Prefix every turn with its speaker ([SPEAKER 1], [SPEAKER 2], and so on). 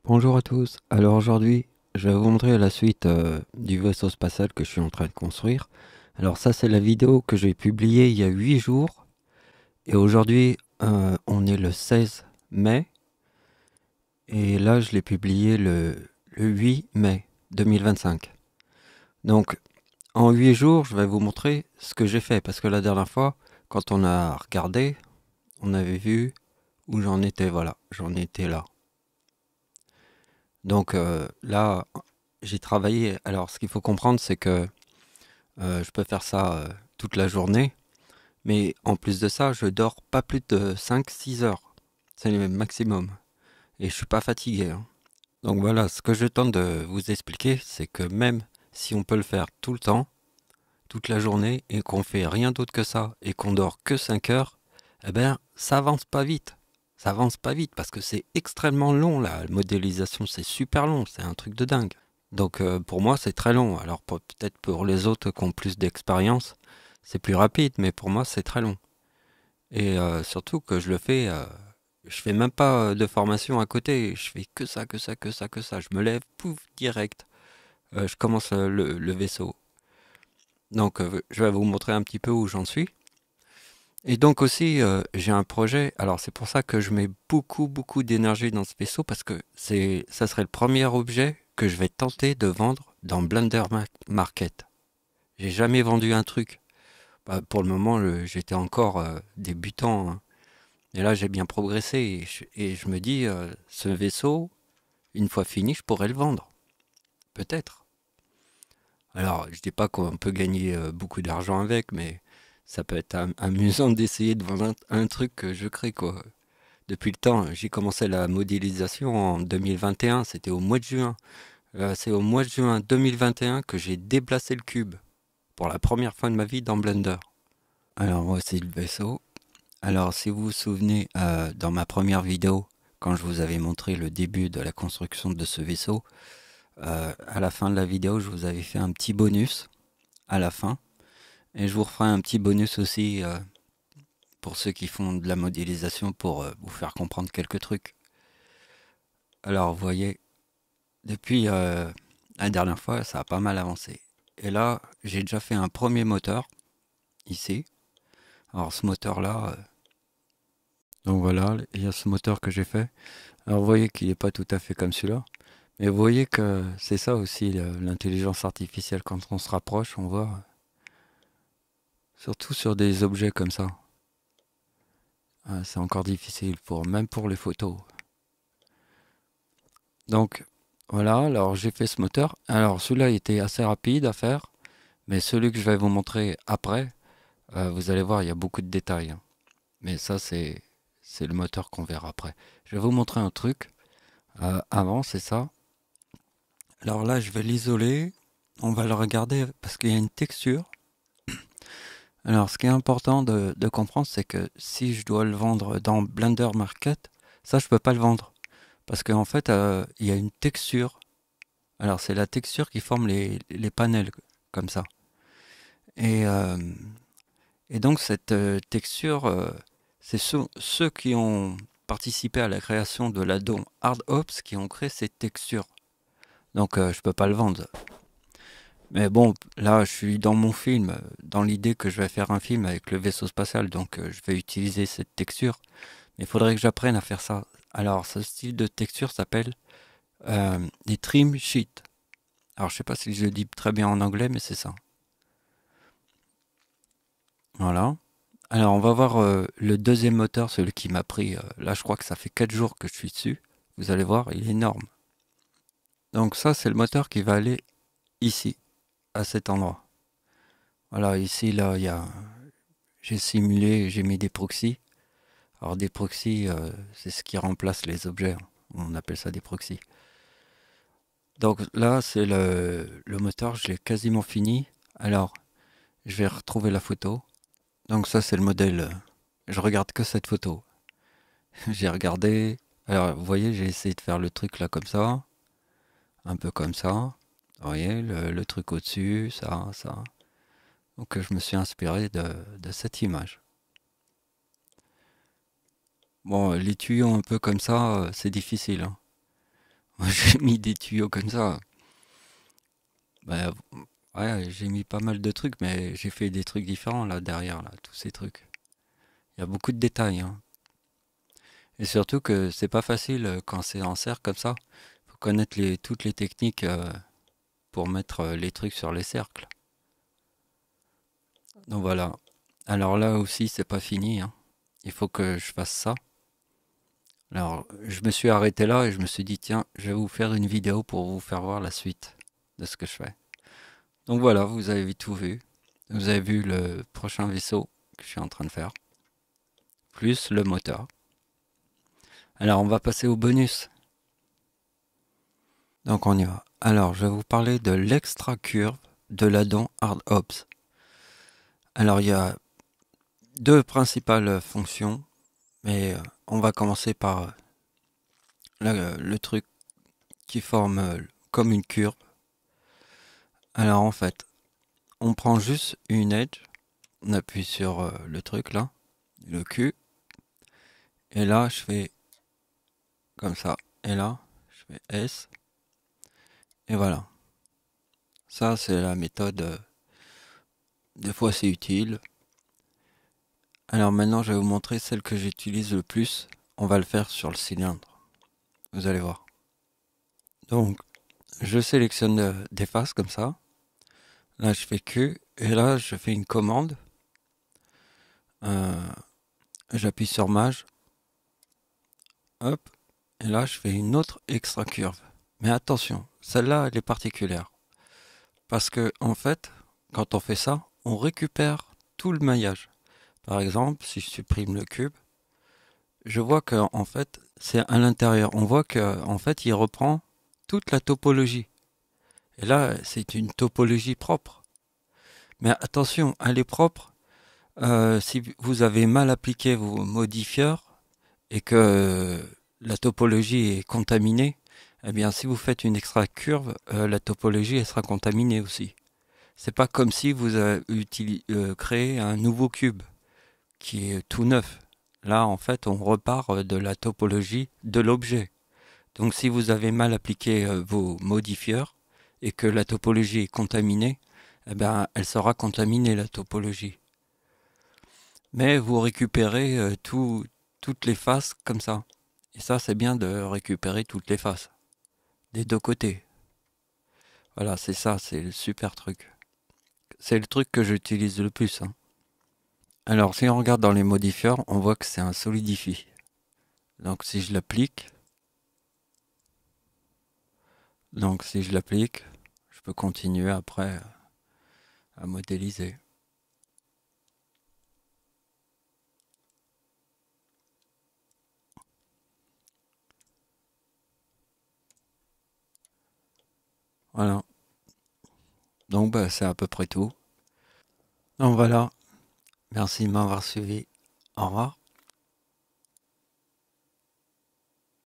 [SPEAKER 1] Bonjour à tous. Alors aujourd'hui, je vais vous montrer la suite du vaisseau spatial que je suis en train de construire. Alors ça, c'est la vidéo que j'ai publiée il y a 8 jours. Et aujourd'hui, on est le 16 mai. Et là, je l'ai publié le 8 mai 2025. Donc, en 8 jours, je vais vous montrer ce que j'ai fait. Parce que la dernière fois, quand on a regardé, on avait vu où j'en étais. Voilà, j'en étais là. Donc là, j'ai travaillé. Alors, ce qu'il faut comprendre, c'est que je peux faire ça toute la journée. Mais en plus de ça, je dors pas plus de 5-6 heures. C'est le maximum. Et je suis pas fatigué, hein. Donc voilà, ce que je tente de vous expliquer, c'est que même si on peut le faire tout le temps, toute la journée, et qu'on fait rien d'autre que ça, et qu'on dort que 5 heures, eh ben, ça avance pas vite. Ça avance pas vite parce que c'est extrêmement long, la modélisation, c'est super long, c'est un truc de dingue. Donc pour moi, c'est très long. Alors peut-être pour les autres qui ont plus d'expérience, c'est plus rapide, mais pour moi, c'est très long. Et surtout que je fais même pas de formation à côté. Je fais que ça, que ça, que ça, que ça. Je me lève, pouf, direct. Je commence le vaisseau. Donc je vais vous montrer un petit peu où j'en suis. Et donc aussi, j'ai un projet. Alors c'est pour ça que je mets beaucoup, beaucoup d'énergie dans ce vaisseau parce que ça serait le premier objet que je vais tenter de vendre dans Blender Market. J'ai jamais vendu un truc. Bah, pour le moment, j'étais encore débutant, hein. Et là, j'ai bien progressé et je me dis, ce vaisseau, une fois fini, je pourrais le vendre. Peut-être. Alors, je dis pas qu'on peut gagner beaucoup d'argent avec, mais ça peut être amusant d'essayer de vendre un truc que je crée, quoi. Depuis le temps, j'ai commencé la modélisation en 2021, c'était au mois de juin. C'est au mois de juin 2021 que j'ai déplacé le cube pour la première fois de ma vie dans Blender. Alors voici le vaisseau. Alors si vous vous souvenez, dans ma première vidéo, quand je vous avais montré le début de la construction de ce vaisseau, à la fin de la vidéo, je vous avais fait un petit bonus à la fin. Et je vous referai un petit bonus aussi pour ceux qui font de la modélisation pour vous faire comprendre quelques trucs. Alors vous voyez, depuis la dernière fois, ça a pas mal avancé. Et là, j'ai déjà fait un premier moteur, ici. Alors ce moteur-là, donc voilà, il y a ce moteur que j'ai fait. Alors vous voyez qu'il n'est pas tout à fait comme celui-là. Mais vous voyez que c'est ça aussi l'intelligence artificielle. Quand on se rapproche, on voit, surtout sur des objets comme ça. C'est encore difficile, même pour les photos. Donc voilà, alors j'ai fait ce moteur. Alors celui-là était assez rapide à faire. Mais celui que je vais vous montrer après, vous allez voir, il y a beaucoup de détails, hein. Mais ça, c'est le moteur qu'on verra après. Je vais vous montrer un truc. Avant, c'est ça. Alors là, je vais l'isoler. On va le regarder parce qu'il y a une texture. Alors, ce qui est important de comprendre, c'est que si je dois le vendre dans Blender Market, ça, je peux pas le vendre. Parce qu'en fait, il y a une texture. Alors, c'est la texture qui forme les panels, comme ça. Et, euh, et donc, cette texture, c'est ceux qui ont participé à la création de l'addon HardOps qui ont créé cette texture. Donc, je peux pas le vendre. Mais bon, là, je suis dans mon film, dans l'idée que je vais faire un film avec le vaisseau spatial, donc je vais utiliser cette texture. Mais il faudrait que j'apprenne à faire ça. Alors, ce style de texture s'appelle des trim sheets. Alors, je sais pas si je le dis très bien en anglais, mais c'est ça. Voilà. Alors, on va voir le deuxième moteur, celui qui m'a pris. Là, je crois que ça fait 4 jours que je suis dessus. Vous allez voir, il est énorme. Donc, ça, c'est le moteur qui va aller ici, à cet endroit. Voilà, ici, là, j'ai simulé, j'ai mis des proxys. Alors des proxys, c'est ce qui remplace les objets, hein. On appelle ça des proxys. Donc là, c'est le moteur, je l'ai quasiment fini. Alors, je vais retrouver la photo. Donc ça, c'est le modèle. Je regarde que cette photo. J'ai regardé. Alors, vous voyez, j'ai essayé de faire le truc là comme ça. Un peu comme ça. Vous voyez, le truc au-dessus, ça, ça. Donc je me suis inspiré de cette image. Bon, les tuyaux un peu comme ça, c'est difficile, hein. Moi, j'ai mis des tuyaux comme ça. Bah, ouais, j'ai mis pas mal de trucs, mais j'ai fait des trucs différents là derrière, là, tous ces trucs. Il y a beaucoup de détails, hein. Et surtout que c'est pas facile quand c'est en cercle comme ça. Faut connaître toutes les techniques pour mettre les trucs sur les cercles. Donc voilà. Alors là aussi, c'est pas fini, hein. Il faut que je fasse ça. Alors, je me suis arrêté là et je me suis dit, tiens, je vais vous faire une vidéo pour vous faire voir la suite de ce que je fais. Donc voilà, vous avez tout vu. Vous avez vu le prochain vaisseau que je suis en train de faire, plus le moteur. Alors, on va passer au bonus. Donc, on y va. Alors, je vais vous parler de l'extra curve de l'addon Hard Ops. Alors, il y a deux principales fonctions, mais on va commencer par le truc qui forme comme une curve. Alors, en fait, on prend juste une edge, on appuie sur le truc là, le Q, et là, je fais comme ça. Et là, je fais S, et voilà. Ça, c'est la méthode. Des fois, c'est utile. Alors maintenant, je vais vous montrer celle que j'utilise le plus. On va le faire sur le cylindre. Vous allez voir. Donc, je sélectionne des faces comme ça. Là, je fais Q. Et là, je fais une commande. Euh, J'appuie sur Maj. Hop. Et là, je fais une autre extra curve. Mais attention, celle-là, elle est particulière. Parce que, en fait, quand on fait ça, on récupère tout le maillage. Par exemple, si je supprime le cube, je vois que en fait, c'est à l'intérieur. On voit que en fait, il reprend toute la topologie. Et là, c'est une topologie propre. Mais attention, elle est propre. Si vous avez mal appliqué vos modifieurs et que la topologie est contaminée, eh bien, si vous faites une extra curve, la topologie elle sera contaminée aussi. C'est pas comme si vous avez créé un nouveau cube qui est tout neuf. Là, en fait, on repart de la topologie de l'objet. Donc, si vous avez mal appliqué vos modifieurs et que la topologie est contaminée, eh ben, elle sera contaminée, la topologie. Mais vous récupérez toutes les faces comme ça. Et ça, c'est bien de récupérer toutes les faces, des deux côtés. Voilà, c'est ça, c'est le super truc. C'est le truc que j'utilise le plus, hein. Alors, si on regarde dans les modifieurs, on voit que c'est un solidifie. Donc, si je l'applique, je peux continuer après à modéliser. Voilà. Donc, bah, c'est à peu près tout. Donc voilà. Merci de m'avoir suivi. Au revoir.